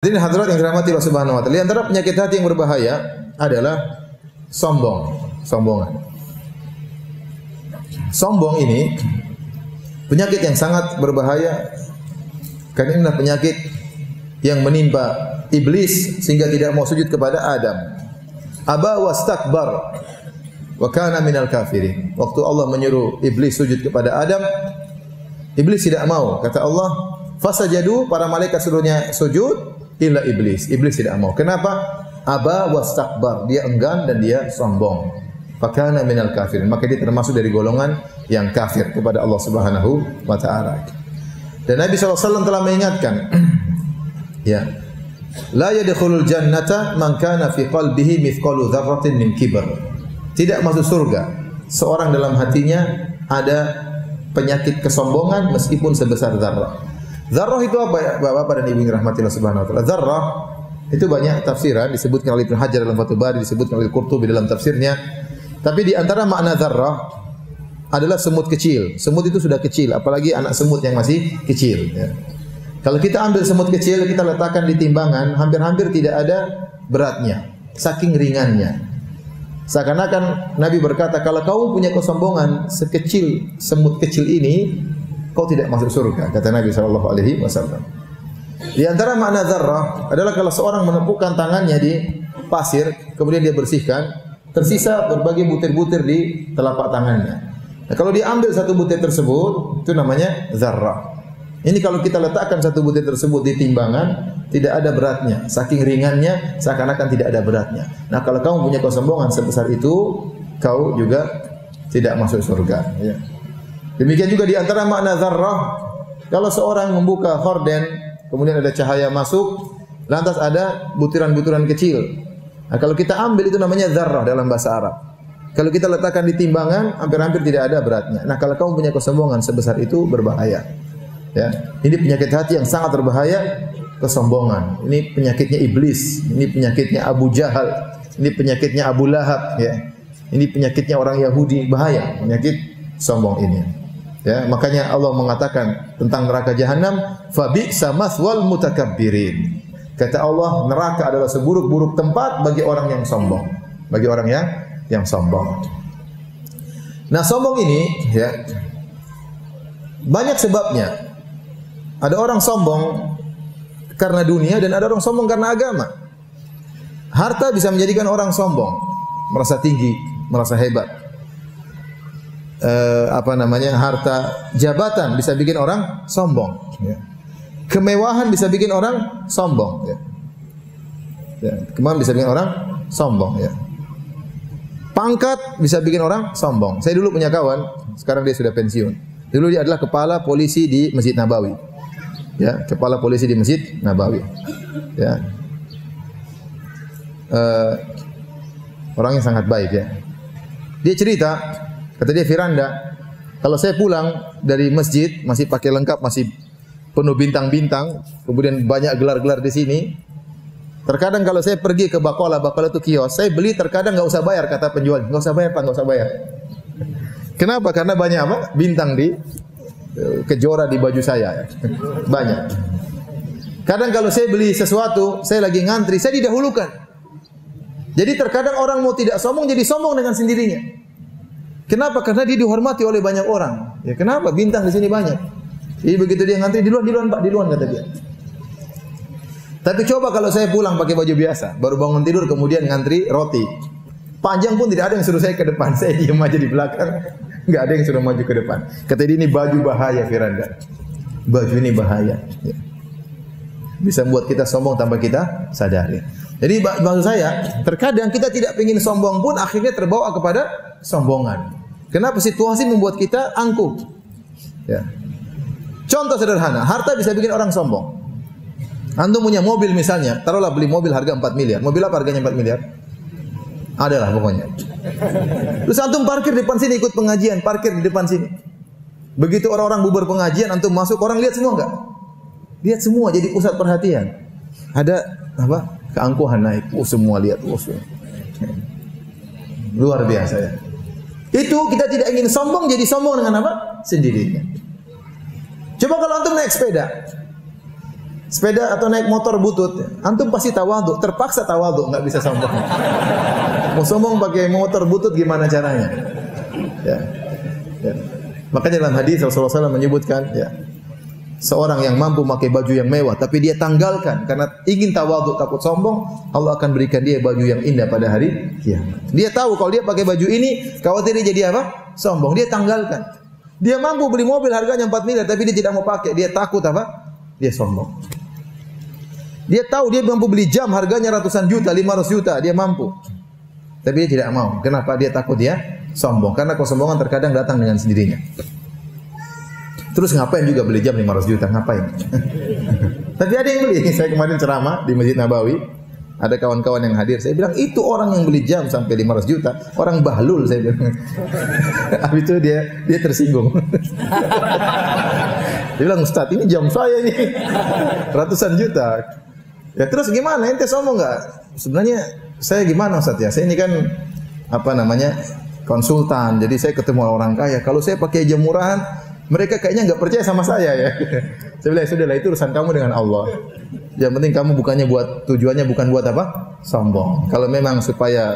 Jadi hadirat yang dirahmati Allah Subhanahu wa taala, di antara penyakit hati yang berbahaya adalah sombongan. Sombong ini penyakit yang sangat berbahaya karena inilah penyakit yang menimpa iblis sehingga tidak mau sujud kepada Adam. Aba wastakbar wa kana minal kafirin. Waktu Allah menyuruh iblis sujud kepada Adam, iblis tidak mau. Kata Allah, fasajadu, para malaikat suruhnya sujud, illa iblis. Iblis tidak mau. Kenapa? Aba wastakbar, dia enggan dan dia sombong. Fakana minal kafirin, maka dia termasuk dari golongan yang kafir kepada Allah Subhanahu wa taala. Dan Nabi SAW telah mengingatkan, ya, la yadkhulul jannata man kana fi qalbihi mithqalu dzarratin min kibr. Tidak masuk surga seorang dalam hatinya ada penyakit kesombongan meskipun sebesar zarrah. Zarrah itu apa ya, Bapak dan Ibu yang rahmatillah subhanahu wa taala? Zarrah itu banyak tafsiran, disebutkan oleh Ibnu Hajar dalam Fathul Bari, disebutkan oleh Qurtubi dalam tafsirnya. Tapi di antara makna zarrah adalah semut kecil. Semut itu sudah kecil, apalagi anak semut yang masih kecil, ya. Kalau kita ambil semut kecil, kita letakkan di timbangan, hampir-hampir tidak ada beratnya, saking ringannya. Seakan-akan Nabi berkata, kalau kau punya kesombongan sekecil semut kecil ini, kau tidak masuk surga, kata Nabi SAW. Di antara makna zarrah adalah kalau seorang menepukkan tangannya di pasir, kemudian dia bersihkan, tersisa berbagai butir-butir di telapak tangannya. Nah, kalau diambil satu butir tersebut, itu namanya zarrah. Ini kalau kita letakkan satu butir tersebut di timbangan, tidak ada beratnya, saking ringannya, seakan-akan tidak ada beratnya. Nah, kalau kamu punya kesombongan sebesar itu, kau juga tidak masuk surga, ya. Demikian juga di antara makna zarrah, kalau seorang membuka horden, kemudian ada cahaya masuk, lantas ada butiran-butiran kecil. Nah, kalau kita ambil itu namanya zarrah dalam bahasa Arab. Kalau kita letakkan di timbangan, hampir-hampir tidak ada beratnya. Nah, kalau kamu punya kesombongan sebesar itu, berbahaya. Ya, ini penyakit hati yang sangat berbahaya, kesombongan. Ini penyakitnya iblis, ini penyakitnya Abu Jahal, ini penyakitnya Abu Lahab, ya. Ini penyakitnya orang Yahudi, bahaya penyakit sombong ini. Ya, makanya Allah mengatakan tentang neraka jahanam, fabi'sa maswal mutakabbirin. Kata Allah, neraka adalah seburuk-buruk tempat bagi orang yang sombong, bagi orang yang sombong. Nah, sombong ini, ya, banyak sebabnya. Ada orang sombong karena dunia dan ada orang sombong karena agama. Harta bisa menjadikan orang sombong, merasa tinggi, merasa hebat. Harta, jabatan bisa bikin orang sombong, ya. Kemewahan bisa bikin orang sombong, ya. Ya, kemewahan bisa bikin orang sombong, ya. Pangkat bisa bikin orang sombong. Saya dulu punya kawan, sekarang dia sudah pensiun. Dulu dia adalah kepala polisi di Masjid Nabawi, ya, kepala polisi di Masjid Nabawi, ya. Orang yang sangat baik, ya. Dia cerita, kata dia, Firanda, kalau saya pulang dari masjid masih pakai lengkap, masih penuh bintang-bintang, kemudian banyak gelar-gelar di sini. Terkadang kalau saya pergi ke Bakola itu kios, saya beli terkadang nggak usah bayar, kata penjual, nggak usah bayar Pak, nggak usah bayar. Kenapa? Karena banyak apa? Bintang di kejora di baju saya, banyak. Kadang kalau saya beli sesuatu, saya lagi ngantri, saya didahulukan. Jadi terkadang orang mau tidak sombong, jadi sombong dengan sendirinya. Kenapa? Karena dia dihormati oleh banyak orang. Ya, kenapa? Bintang di sini banyak. Jadi begitu dia ngantri, di luar Pak, di luar, kata dia. Tapi coba kalau saya pulang pakai baju biasa, baru bangun tidur kemudian ngantri roti. Panjang pun tidak ada yang suruh saya ke depan, saya diam aja di belakang. Enggak ada yang suruh maju ke depan. Kata dia, ini baju bahaya, Firanda. Baju ini bahaya, ya. Bisa membuat kita sombong tanpa kita sadari. Jadi maksud saya, terkadang kita tidak ingin sombong pun akhirnya terbawa kepada sombongan. Kenapa? Situasi membuat kita angkuh, ya. Contoh sederhana, harta bisa bikin orang sombong. Antum punya mobil misalnya, taruhlah beli mobil harga 4 miliar. Mobil apa harganya 4 miliar? Adalah pokoknya. Terus antum parkir di depan sini, ikut pengajian, parkir di depan sini. Begitu orang-orang bubar pengajian, antum masuk, orang lihat semua enggak? Lihat semua, jadi pusat perhatian. Ada apa? Keangkuhan naik. Semua lihat. Luar biasa, ya. Itu kita tidak ingin sombong, jadi sombong dengan apa? Sendirinya. Coba kalau antum naik sepeda. sepeda atau naik motor butut, antum pasti tawadhu, terpaksa tawadhu, nggak bisa sombong. Mau sombong pakai motor butut gimana caranya? Ya. Ya. Makanya dalam hadis Rasulullah SAW menyebutkan, ya, seorang yang mampu memakai baju yang mewah, tapi dia tanggalkan karena ingin tawadhu, takut sombong, Allah akan berikan dia baju yang indah pada hari kiamat. Dia tahu kalau dia pakai baju ini, khawatir dia jadi apa? Sombong. Dia tanggalkan. Dia mampu beli mobil harganya 4 miliar, tapi dia tidak mau pakai. Dia takut apa? Dia sombong. Dia tahu dia mampu beli jam harganya ratusan juta, 500 juta, dia mampu. Tapi dia tidak mau. Kenapa? Dia takut dia sombong. Karena kesombongan terkadang datang dengan sendirinya. Terus ngapain juga beli jam 500 juta? Ngapain? Tapi ada yang beli. Saya kemarin ceramah di Masjid Nabawi. Ada kawan-kawan yang hadir. Saya bilang, itu orang yang beli jam sampai 500 juta. Orang bahlul, saya bilang. Habis itu dia tersinggung. Dia bilang, Ustaz, ini jam saya nih. Ratusan juta. Ya terus gimana? Ente sombong nggak? Sebenarnya saya gimana, Ustaz ya? Saya ini kan konsultan. Jadi saya ketemu orang kaya. Kalau saya pakai jam murahan, mereka kayaknya nggak percaya sama saya ya. Saya bilang, sudahlah, itu urusan kamu dengan Allah. Yang penting kamu tujuannya bukan buat apa? Sombong. Kalau memang supaya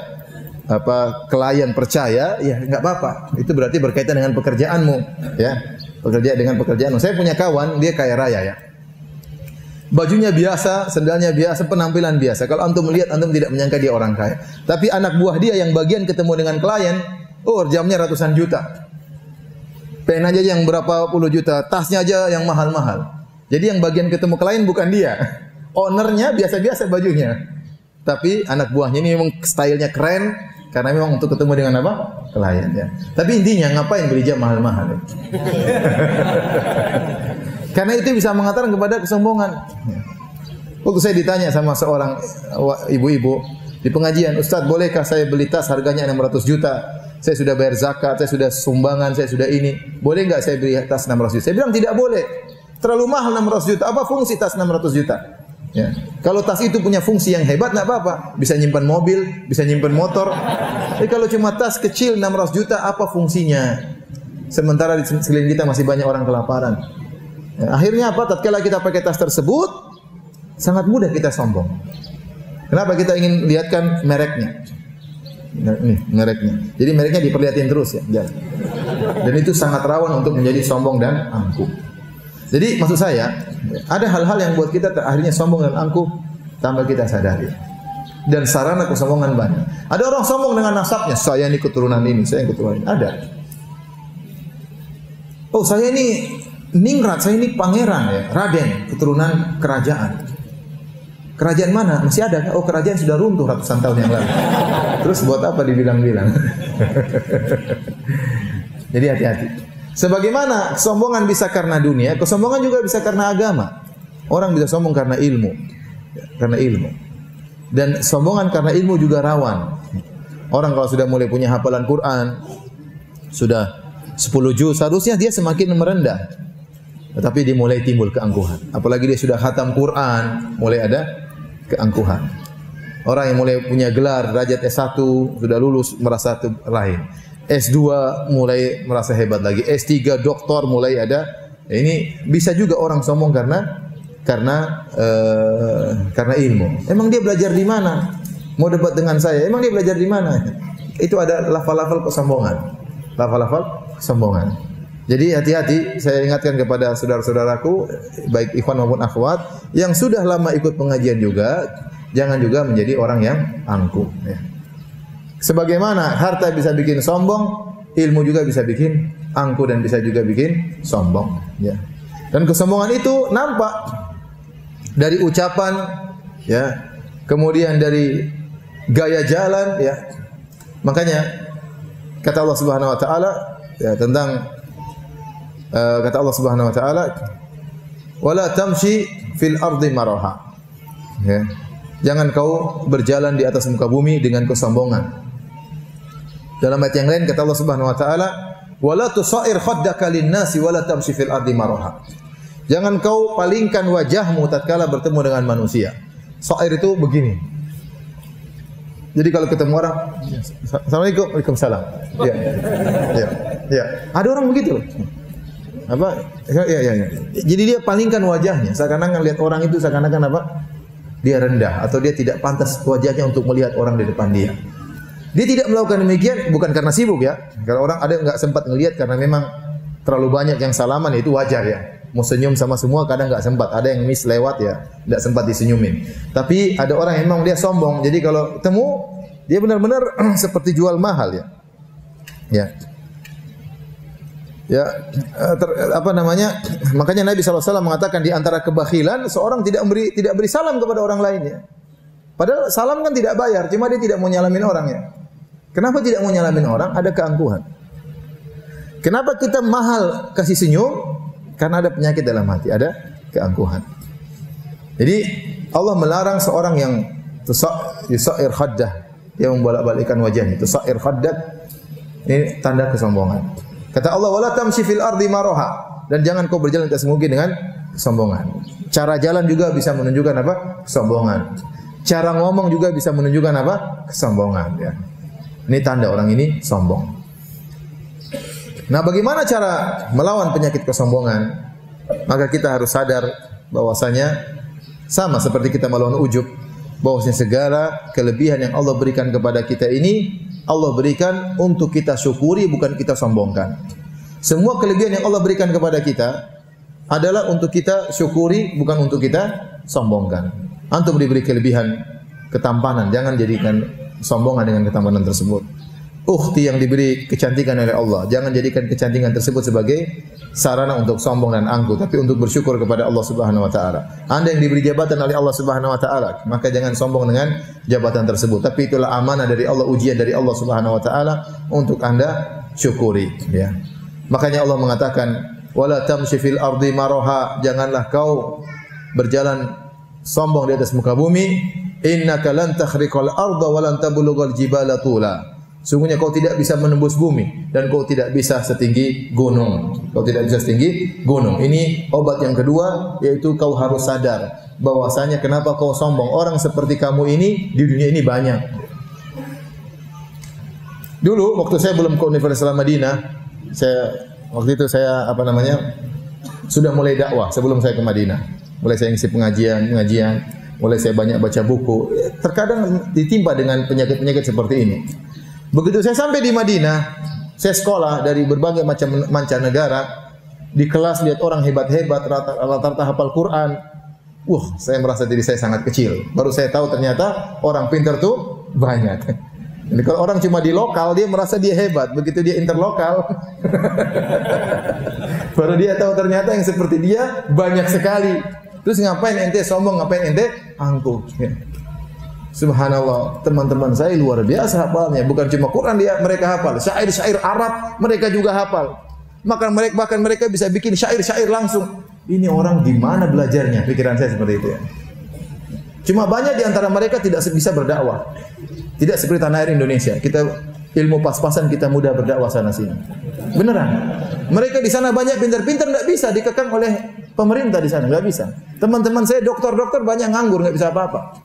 klien percaya, ya nggak apa-apa. Itu berarti berkaitan dengan pekerjaanmu, ya. Dengan pekerjaanmu. Saya punya kawan, dia kaya raya ya. Bajunya biasa, sendalnya biasa, penampilan biasa. Kalau antum melihat, antum tidak menyangka dia orang kaya. Tapi anak buah dia yang bagian ketemu dengan klien, jamnya ratusan juta. Pen aja yang berapa puluh juta, tasnya aja yang mahal-mahal. Jadi yang bagian ketemu klien bukan dia. Ownernya biasa-biasa bajunya. Tapi anak buahnya ini memang stylenya keren, karena memang untuk ketemu dengan apa? Klien ya. Tapi intinya ngapain beli jam mahal-mahal ya? Karena itu bisa mengatakan kepada kesombongan. Waktu saya ditanya sama seorang ibu-ibu di pengajian, Ustaz, bolehkah saya beli tas harganya 600 juta? Saya sudah bayar zakat, saya sudah sumbangan, saya sudah ini. Boleh nggak saya beli tas 600 juta? Saya bilang tidak boleh. Terlalu mahal 600 juta. Apa fungsi tas 600 juta? Ya. Kalau tas itu punya fungsi yang hebat, nggak apa-apa. Bisa nyimpan mobil, bisa nyimpan motor. Tapi kalau cuma tas kecil 600 juta, apa fungsinya? Sementara di sekeliling kita masih banyak orang kelaparan. Ya, akhirnya apa? Tatkala kita pakai tas tersebut, sangat mudah kita sombong. Kenapa? Kita ingin lihatkan mereknya. Nih, mereknya. Jadi mereknya diperlihatin terus ya. Dan itu sangat rawan untuk menjadi sombong dan angkuh. Jadi maksud saya, ada hal-hal yang buat kita akhirnya sombong dan angkuh tanpa kita sadari. Dan sarana kesombongan banyak. Ada orang sombong dengan nasabnya, saya ini keturunan ini, saya keturunan ini. Ada. Oh, saya ini ningrat, saya ini pangeran ya, Raden, keturunan kerajaan. Kerajaan mana? Masih ada? Oh, kerajaan sudah runtuh ratusan tahun yang lalu. Terus buat apa dibilang-bilang? Jadi hati-hati. Sebagaimana kesombongan bisa karena dunia, kesombongan juga bisa karena agama. Orang bisa sombong karena ilmu. Karena ilmu. Dan sombongan karena ilmu juga rawan. Orang kalau sudah mulai punya hafalan Quran, sudah 10 juz, seharusnya dia semakin merendah. Tetapi dia mulai timbul keangkuhan. Apalagi dia sudah khatam Quran, mulai ada keangkuhan. Orang yang mulai punya gelar derajat S1 sudah lulus merasa lain. S2 mulai merasa hebat lagi. S3 doktor mulai ada. Ini bisa juga orang sombong karena ilmu. Emang dia belajar di mana? Mau debat dengan saya? Emang dia belajar di mana? Itu ada lafal-lafal kesombongan. Lafal-lafal kesombongan. Jadi hati-hati, saya ingatkan kepada saudara-saudaraku, baik ikhwan maupun akhwat, yang sudah lama ikut pengajian juga, jangan juga menjadi orang yang angkuh. Ya. Sebagaimana harta bisa bikin sombong, ilmu juga bisa bikin angkuh dan bisa juga bikin sombong. Ya. Dan kesombongan itu nampak dari ucapan, ya, kemudian dari gaya jalan, ya. Makanya kata Allah Subhanahu Wa Taala ya, tentang kata Allah Subhanahu Wa Taala, wala tamshi fil ardi maraha. Ya. Jangan kau berjalan di atas muka bumi dengan kesombongan. Dalam ayat yang lain kata Allah Subhanahu Wa Taala, wala tusair khaddaka lin-nasi wala tamshi fil ardi maraha. Jangan kau palingkan wajahmu tatkala bertemu dengan manusia. Sair itu begini. Jadi kalau ketemu orang, Assalamualaikum, Waalaikumsalam. Ya. Ya. Ya. Ada orang begitu. Apa? Ya. Jadi dia palingkan wajahnya, seakan-akan lihat orang itu seakan-akan apa? Dia rendah atau dia tidak pantas wajahnya untuk melihat orang di depan dia. Dia tidak melakukan demikian bukan karena sibuk ya. Kalau orang ada enggak sempat ngelihat karena memang terlalu banyak yang salaman, itu wajar ya. Mau senyum sama semua kadang enggak sempat. Ada yang miss lewat ya, enggak sempat disenyumin. Tapi ada orang yang memang dia sombong. Jadi kalau ketemu dia benar-benar seperti jual mahal ya. Makanya Nabi SAW mengatakan di antara kebakhilan seorang tidak beri salam kepada orang lainnya. Padahal salam kan tidak bayar, cuma dia tidak mau nyalamin orang ya. Kenapa tidak mau nyalamin orang? Ada keangkuhan. Kenapa kita mahal kasih senyum? Karena ada penyakit dalam hati, ada keangkuhan. Jadi Allah melarang seorang yang yusair khaddah, dia membolak-balikkan wajahnya. Tusair khaddah ini tanda kesombongan. Kata Allah, wala tamshi fil ardi maraha, dan jangan kau berjalan ke atas bumi dengan kesombongan. Cara jalan juga bisa menunjukkan apa? Kesombongan. Cara ngomong juga bisa menunjukkan apa? Kesombongan ya. Ini tanda orang ini sombong. Nah, bagaimana cara melawan penyakit kesombongan? Maka kita harus sadar bahwasanya sama seperti kita melawan ujub, bahwasanya segala kelebihan yang Allah berikan kepada kita ini Allah berikan untuk kita syukuri, bukan kita sombongkan. Semua kelebihan yang Allah berikan kepada kita adalah untuk kita syukuri, bukan untuk kita sombongkan. Antum diberi kelebihan ketampanan, jangan jadikan sombongan dengan ketampanan tersebut. Ukhti yang diberi kecantikan oleh Allah, jangan jadikan kecantikan tersebut sebagai sarana untuk sombong dan angkuh, tapi untuk bersyukur kepada Allah Subhanahu wa taala. Anda yang diberi jabatan oleh Allah Subhanahu wa taala, maka jangan sombong dengan jabatan tersebut, tapi itulah amanah dari Allah, ujian dari Allah Subhanahu wa taala untuk Anda syukuri ya. Makanya Allah mengatakan, wala tamshi fil ardi maraha, janganlah kau berjalan sombong di atas muka bumi. Innaka lan takhriqal arda wa lan tablughal jibala tula. Sungguhnya kau tidak bisa menembus bumi dan kau tidak bisa setinggi gunung. Kau tidak bisa setinggi gunung. Ini obat yang kedua, yaitu kau harus sadar bahwasanya kenapa kau sombong. Orang seperti kamu ini di dunia ini banyak. Dulu waktu saya belum ke Universitas Madinah, waktu itu saya sudah mulai dakwah sebelum saya ke Madinah. Mulai saya ngisi pengajian, mulai saya banyak baca buku. Terkadang ditimpa dengan penyakit-penyakit seperti ini. Begitu saya sampai di Madinah, saya sekolah dari berbagai macam mancanegara, di kelas lihat orang hebat-hebat, rata-rata hafal Quran. Saya merasa diri saya sangat kecil. Baru saya tahu ternyata orang pintar tuh banyak. Jadi kalau orang cuma di lokal, dia merasa dia hebat. Begitu dia interlokal, baru dia tahu ternyata yang seperti dia banyak sekali. Terus ngapain ente sombong, ngapain ente angkuh? Subhanallah, teman-teman saya luar biasa hafalnya. Bukan cuma Quran mereka hafal, syair-syair Arab mereka juga hafal. Bahkan mereka bisa bikin syair-syair langsung. Ini orang di mana belajarnya? Pikiran saya seperti itu ya. Cuma banyak di antara mereka tidak bisa berdakwah. Tidak seperti tanah air Indonesia. Kita ilmu pas-pasan, kita mudah berdakwah sana sini. Beneran. Mereka di sana banyak pintar-pintar, enggak bisa dikekang oleh pemerintah di sana, enggak bisa. Teman-teman saya dokter-dokter banyak nganggur, enggak bisa apa-apa.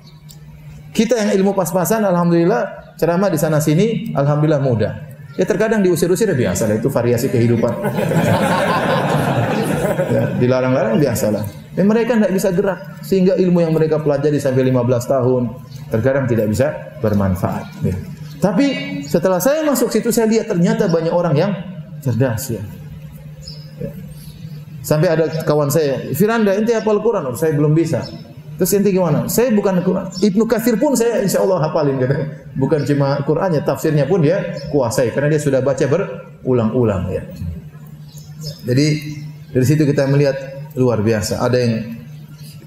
Kita yang ilmu pas-pasan, alhamdulillah ceramah di sana sini, alhamdulillah mudah. Ya terkadang diusir-usir biasa lah, itu variasi kehidupan. Ya, dilarang-larang biasalah. Mereka tidak bisa gerak, sehingga ilmu yang mereka pelajari sampai 15 tahun terkadang tidak bisa bermanfaat. Ya. Tapi setelah saya masuk situ, saya lihat ternyata banyak orang yang cerdas ya. Sampai ada kawan saya, Firanda, ente hafal Quran? Saya belum bisa. Terus ente gimana? Saya bukan Quran. Ibnu Katsir pun saya insya Allah hafalin. Bukan cuma Qurannya, tafsirnya pun dia kuasai karena dia sudah baca berulang-ulang ya. Jadi dari situ kita melihat luar biasa. Ada yang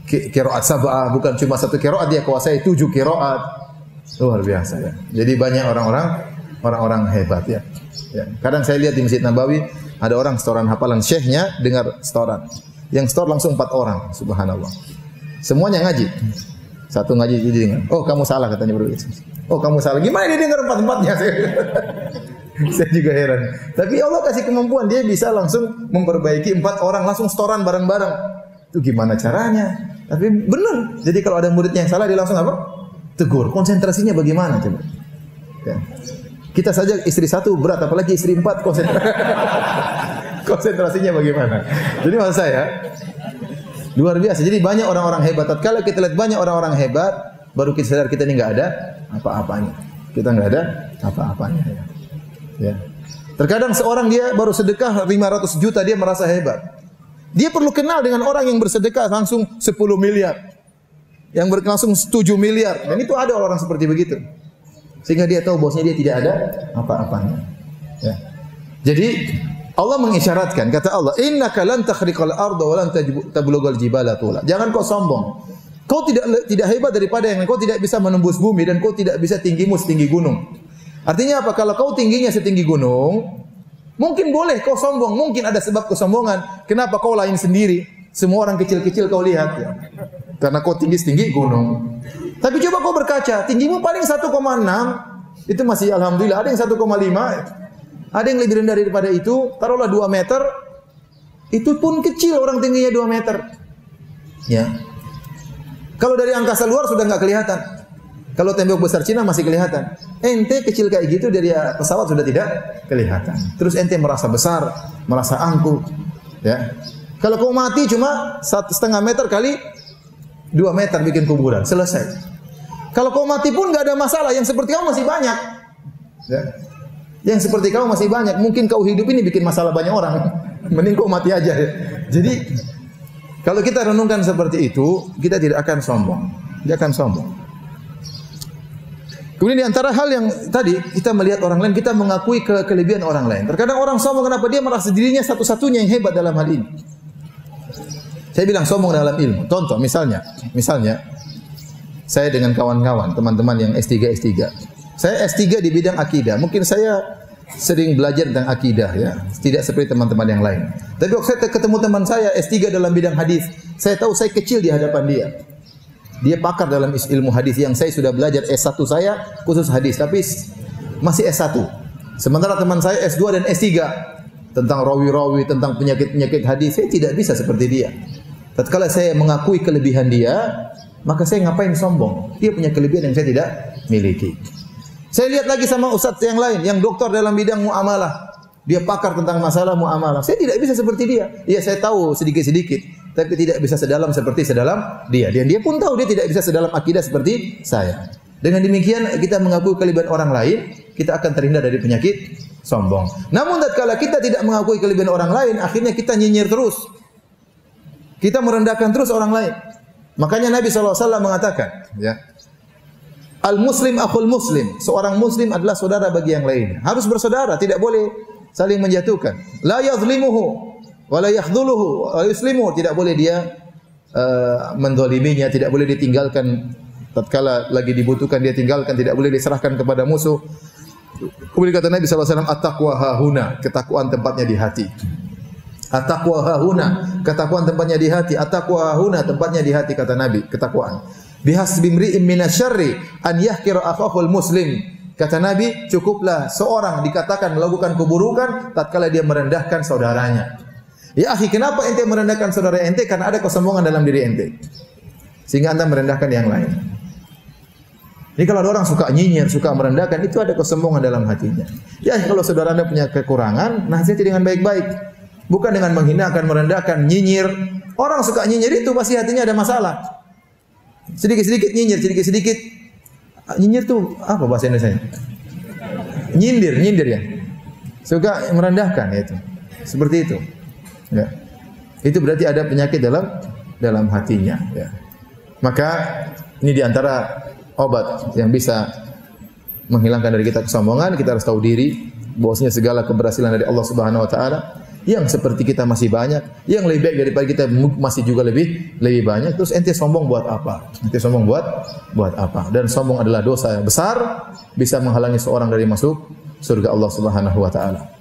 qiraat sab'ah, bukan cuma satu qiraat, dia kuasai 7 qiraat. Luar biasa ya. Jadi banyak orang-orang hebat ya. Ya. Kadang saya lihat di Masjid Nabawi ada orang setoran hafalan, syekhnya dengar setoran. Yang setor langsung 4 orang, subhanallah. Semuanya ngaji. Satu ngaji jadi dengar. Oh, kamu salah katanya bro. Oh, kamu salah. Gimana dia dengar 4-4-nya? Saya juga heran. Tapi Allah kasih kemampuan, dia bisa langsung memperbaiki 4 orang langsung setoran bareng-bareng. Itu gimana caranya? Tapi benar. Jadi kalau ada muridnya yang salah, dia langsung apa? Tegur. Konsentrasinya bagaimana coba? Ya. Kita saja istri 1 berat, apalagi istri 4 konsentrasi. Konsentrasinya bagaimana? Jadi maksud saya luar biasa. Jadi banyak orang-orang hebat. Tatkala kita lihat banyak orang-orang hebat, baru kita sadar kita ini enggak ada apa-apanya. Kita enggak ada apa-apanya. Ya. Terkadang seorang dia baru sedekah 500 juta dia merasa hebat. Dia perlu kenal dengan orang yang bersedekah langsung 10 miliar. Yang langsung 7 miliar. Dan itu ada orang seperti begitu. Sehingga dia tahu bosnya dia tidak ada apa-apanya. Ya. Jadi Allah mengisyaratkan, kata Allah, innaka lan takhriqal arda wa lan tablughal jibala tula. Jangan kau sombong. Kau tidak hebat daripada yang lain. Kau tidak bisa menembus bumi dan kau tidak bisa tinggimu setinggi gunung. Artinya apa? Kalau kau tingginya setinggi gunung, mungkin boleh kau sombong, mungkin ada sebab kesombongan. Kenapa kau lain sendiri? Semua orang kecil-kecil kau lihat ya. Karena kau tinggi-tinggi gunung. Tapi coba kau berkaca, tinggimu paling 1,6, itu masih alhamdulillah. Ada yang 1,5, ada yang lebih rendah daripada itu, taruhlah 2 meter, itu pun kecil orang tingginya 2 meter. Ya. Kalau dari angkasa luar sudah enggak kelihatan. Kalau tembok besar Cina masih kelihatan. Ente kecil kayak gitu dari pesawat sudah tidak kelihatan. Terus ente merasa besar, merasa angkuh. Ya. Kalau kau mati cuma 1,5 meter kali 2 meter bikin kuburan, selesai. Kalau kau mati pun enggak ada masalah, yang seperti kamu masih banyak. Ya. Yang seperti kamu masih banyak. Mungkin kau hidup ini bikin masalah banyak orang. Mending kau mati aja. Jadi kalau kita renungkan seperti itu, kita tidak akan sombong. Dia akan sombong. Kemudian di antara hal yang tadi kita melihat orang lain, kita mengakui kelebihan orang lain. Terkadang orang sombong kenapa? Dia merasa dirinya satu-satunya yang hebat dalam hal ini. Saya bilang sombong dalam ilmu. Contoh misalnya saya dengan kawan-kawan, teman-teman yang S3. Saya S3 di bidang akidah. Mungkin saya sering belajar tentang akidah ya, tidak seperti teman-teman yang lain. Tapi waktu saya ketemu teman saya S3 dalam bidang hadis, saya tahu saya kecil di hadapan dia. Dia pakar dalam ilmu hadis yang saya sudah belajar S1 saya khusus hadis, tapi masih S1. Sementara teman saya S2 dan S3 tentang rawi-rawi, tentang penyakit-penyakit hadis, saya tidak bisa seperti dia. Tatkala saya mengakui kelebihan dia, maka saya ngapain sombong? Dia punya kelebihan yang saya tidak miliki. Saya lihat lagi sama ustaz yang lain, yang doktor dalam bidang muamalah. Dia pakar tentang masalah muamalah. Saya tidak bisa seperti dia. Ya saya tahu sedikit-sedikit, tapi tidak bisa sedalam dia. Dan dia pun tahu dia tidak bisa sedalam akidah seperti saya. Dengan demikian kita mengakui kelebihan orang lain, kita akan terhindar dari penyakit sombong. Namun tatkala kita tidak mengakui kelebihan orang lain, akhirnya kita nyinyir terus. Kita merendahkan terus orang lain. Makanya Nabi SAW mengatakan, ya, Al-Muslim akhul Muslim. Seorang Muslim adalah saudara bagi yang lain. Harus bersaudara, tidak boleh saling menjatuhkan. La yazlimuhu, wa la yakhdhuluhu, wa yuslimuhu. Tidak boleh dia menzaliminya, tidak boleh ditinggalkan tatkala lagi dibutuhkan dia tinggalkan, tidak boleh diserahkan kepada musuh. Kemudian kata Nabi SAW, at-taqwa hahuna, ketakwaan tempatnya di hati. At-taqwa hahuna, ketakwaan tempatnya di hati. At-taqwa hahuna, tempatnya di hati, kata Nabi, ketakwaan. Bihasbi imri'in minasyarri an yahkira akhahul muslim. Kata Nabi, cukuplah seorang dikatakan melakukan keburukan tatkala dia merendahkan saudaranya. Ya akhi, kenapa ente merendahkan saudara ente? Karena ada kesombongan dalam diri ente, sehingga anda merendahkan yang lain. Jadi kalau ada orang suka nyinyir, suka merendahkan, itu ada kesombongan dalam hatinya. Ya kalau saudara anda punya kekurangan, nasihati dengan baik-baik. Bukan dengan menghinakan, merendahkan, nyinyir. Orang suka nyinyir itu pasti hatinya ada masalah. Sedikit-sedikit nyinyir, sedikit-sedikit. Nyinyir itu apa bahasa Indonesia? Nyindir ya. Suka merendahkan itu. Seperti itu. Ya. Itu berarti ada penyakit dalam hatinya. Ya. Maka ini diantara obat yang bisa menghilangkan dari kita kesombongan. Kita harus tahu diri bahwasanya segala keberhasilan dari Allah Subhanahu wa taala. Yang seperti kita masih banyak, yang lebih baik daripada kita masih juga lebih banyak. Terus ente sombong buat apa? Ente sombong buat apa? Dan sombong adalah dosa yang besar, bisa menghalangi seorang dari masuk surga Allah Subhanahu wa taala.